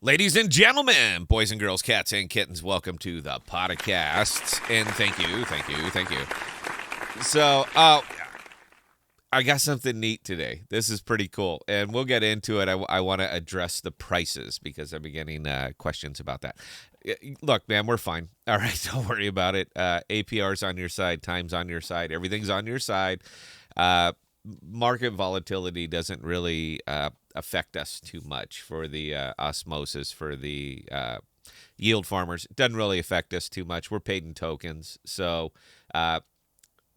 Ladies and gentlemen, boys and girls, cats and kittens, welcome to the podcast. And thank you. So, I got something neat today. This is pretty cool. And we'll get into it. I want to address the prices because I've been getting questions about that. Look, man, we're fine. All right, don't worry about it. APR's on your side, time's on your side, everything's on your side. Market volatility doesn't really affect us too much for the osmosis, for the yield farmers. It doesn't really affect us too much. We're paid in tokens. So,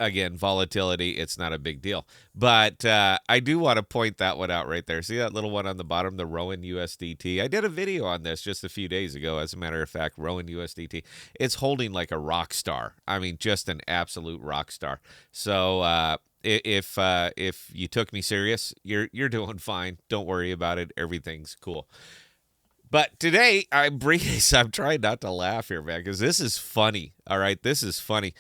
again, volatility, it's not a big deal. But I do want to point that one out right there. See that little one on the bottom, the Rowan USDT? I did a video on this just a few days ago. As a matter of fact, Rowan USDT, it's holding like a rock star. I mean, just an absolute rock star. So, if you took me serious, you're doing fine. Don't worry about it. Everything's cool. But today I'm trying not to laugh here, man, because this is funny. All right, this is funny.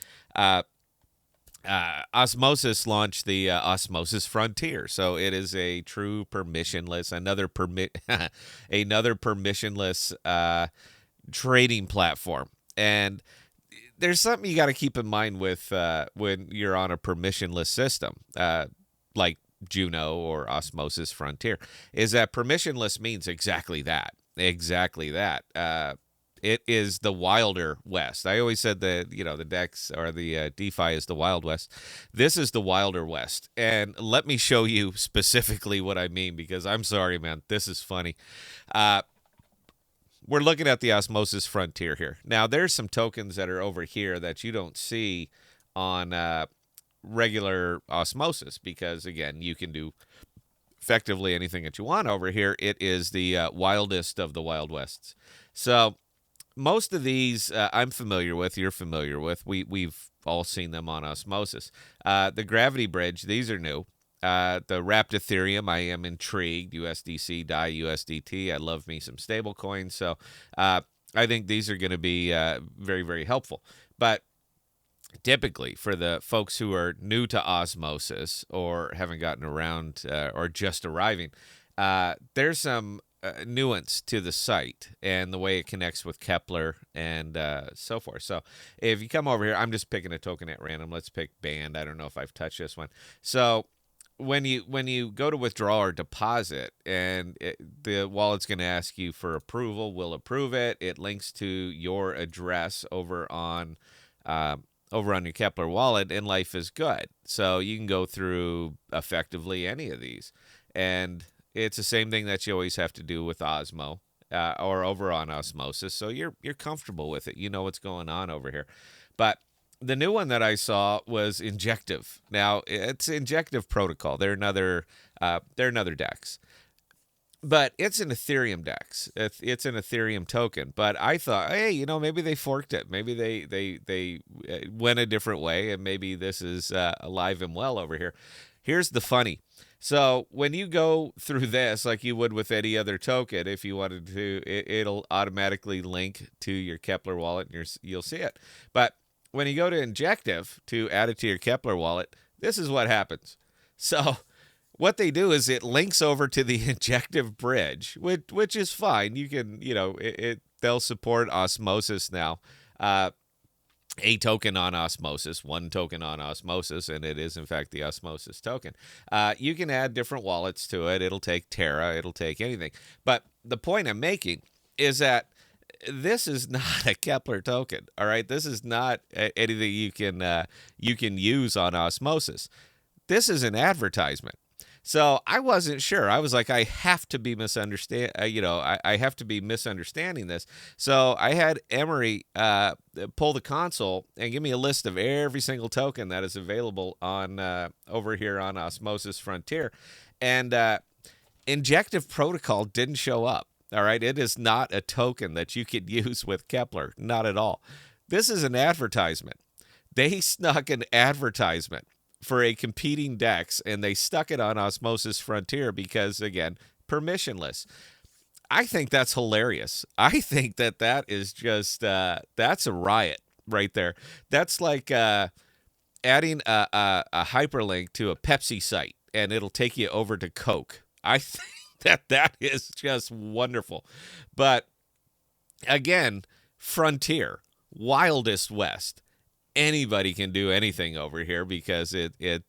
Osmosis launched the Osmosis Frontier, so it is a true permissionless, another permissionless trading platform, and there's something you got to keep in mind with when you're on a permissionless system, like Juno or Osmosis Frontier, is that permissionless means exactly that. Exactly that. It is the wilder west. I always said that the DEX or the DeFi is the Wild West. This is the wilder west, and let me show you specifically what I mean because I'm sorry, man, this is funny. We're looking at the Osmosis Frontier here. Now, there's some tokens that are over here that you don't see on regular Osmosis because, again, you can do effectively anything that you want over here. It is the wildest of the Wild Wests. So most of these I'm familiar with, you're familiar with. We've all seen them on Osmosis. The Gravity Bridge, these are new. The Wrapped Ethereum, I am intrigued. USDC, DAI, USDT. I love me some stable coins. So I think these are going to be very, very helpful. But typically, for the folks who are new to Osmosis or haven't gotten around or just arriving, there's some nuance to the site and the way it connects with Keplr and so forth. So if you come over here, I'm just picking a token at random. Let's pick Band. I don't know if I've touched this one. So when you go to withdraw or deposit, and the wallet's going to ask you for approval, we'll approve it. It links to your address over on your Keplr wallet, and life is good. So you can go through effectively any of these, and it's the same thing that you always have to do with Osmo or over on Osmosis. So you're comfortable with it. You know what's going on over here, but the new one that I saw was Injective. Now it's Injective Protocol. They're another DEX, but it's an Ethereum DEX. It's an Ethereum token. But I thought, hey, maybe they forked it. Maybe they went a different way, and maybe this is alive and well over here. Here's the funny. So when you go through this, like you would with any other token, if you wanted to, it'll automatically link to your Keplr wallet, and you'll see it. But when you go to Injective to add it to your Keplr wallet, this is what happens. So what they do is it links over to the Injective bridge, which is fine. You can, they'll support Osmosis now. A token on Osmosis, one token on Osmosis, and it is, in fact, the Osmosis token. You can add different wallets to it. It'll take Terra. It'll take anything. But the point I'm making is that this is not a Keplr token, all right? This is not anything you can use on Osmosis. This is an advertisement. So I wasn't sure. I was like, I have to be I have to be misunderstanding this. So I had Emery pull the console and give me a list of every single token that is available on over here on Osmosis Frontier, and Injective Protocol didn't show up. All right, it is not a token that you could use with Keplr, not at all. This is an advertisement. They snuck an advertisement for a competing DEX, and they stuck it on Osmosis Frontier because, again, permissionless. I think that's hilarious. I think that is just that's a riot right there. That's like adding a hyperlink to a Pepsi site, and it'll take you over to Coke. I think That is just wonderful. But again, Frontier, Wildest West. Anybody can do anything over here because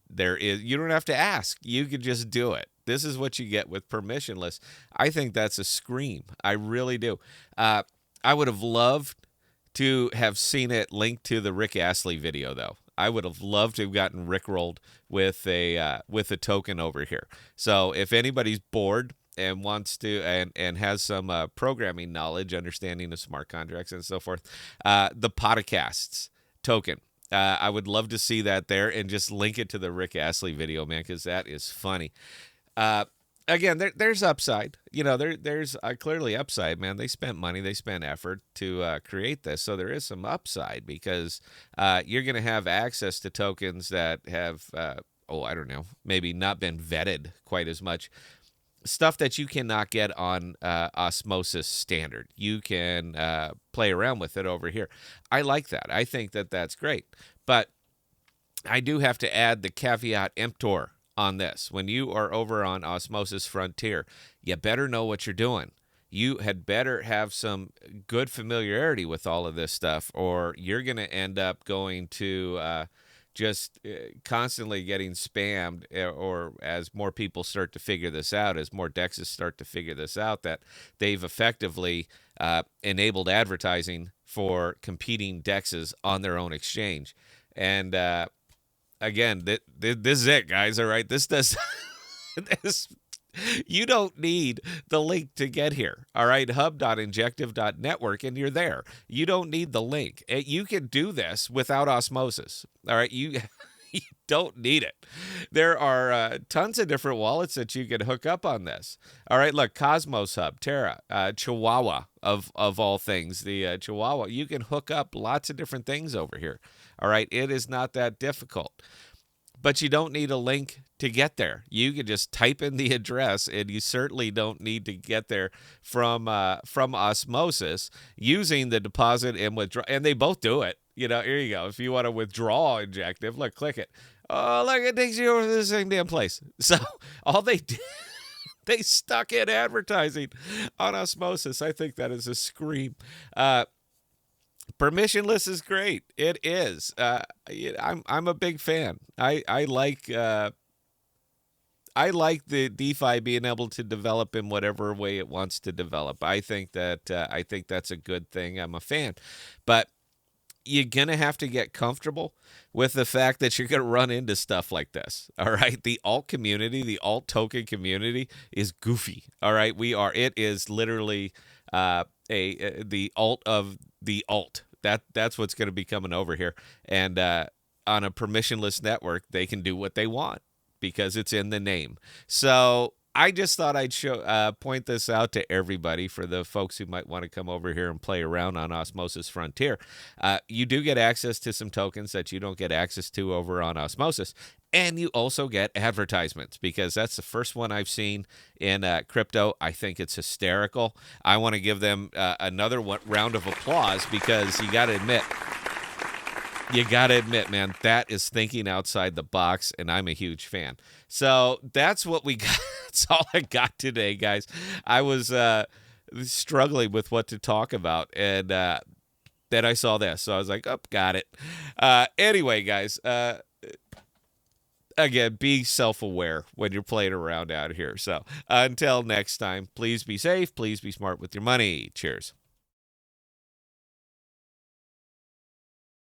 there is, you don't have to ask. You can just do it. This is what you get with permissionless. I think that's a scream. I really do. I would have loved to have seen it linked to the Rick Astley video, though. I would have loved to have gotten rickrolled with a token over here. So if anybody's bored and wants to and has some programming knowledge, understanding of smart contracts and so forth, the podcasts token. I would love to see that there and just link it to the Rick Astley video, man, because that is funny. Again, there's upside. There's clearly upside, man. They spent money, they spent effort to create this, so there is some upside because you're going to have access to tokens that have, I don't know, maybe not been vetted quite as much. Stuff that you cannot get on Osmosis Standard. You can play around with it over here. I like that. I think that that's great. But I do have to add the caveat emptor on this. When you are over on Osmosis Frontier, you better know what you're doing. You had better have some good familiarity with all of this stuff, or you're going to end up going to just constantly getting spammed, or as more people start to figure this out, as more dexes start to figure this out, that they've effectively enabled advertising for competing dexes on their own exchange. And again, this is it, guys. All right, this does this. You don't need the link to get here. All right, hub.injective.network, and you're there. You don't need the link. You can do this without Osmosis. All right, you don't need it. There are tons of different wallets that you can hook up on this. All right, look, Cosmos Hub, Terra, Chihuahua, of all things, the Chihuahua. You can hook up lots of different things over here. All right, it is not that difficult. But you don't need a link to get there. You can just type in the address, and you certainly don't need to get there from Osmosis using the deposit and withdraw. And they both do it. Here you go. If you want to withdraw Injective, look, click it. Oh, look, it takes you over to the same damn place. So all they did, they stuck in advertising on Osmosis. I think that is a scream. Permissionless is great. It is. I'm a big fan. I like the DeFi being able to develop in whatever way it wants to develop. I think that's a good thing. I'm a fan, but you're gonna have to get comfortable with the fact that you're gonna run into stuff like this. All right, the alt community, the alt token community is goofy. All right, It is literally the alt of the alt. That's what's going to be coming over here. And on a permissionless network, they can do what they want because it's in the name. So I just thought I'd point this out to everybody for the folks who might want to come over here and play around on Osmosis Frontier. You do get access to some tokens that you don't get access to over on Osmosis. And you also get advertisements because that's the first one I've seen in crypto. I think it's hysterical. I want to give them another round of applause because you got to admit, man, that is thinking outside the box, and I'm a huge fan. So that's what we got. That's all I got today, guys. I was struggling with what to talk about, and then I saw this. So I was like, oh, got it. Anyway, guys, again, be self-aware when you're playing around out here. So until next time, please be safe. Please be smart with your money. Cheers.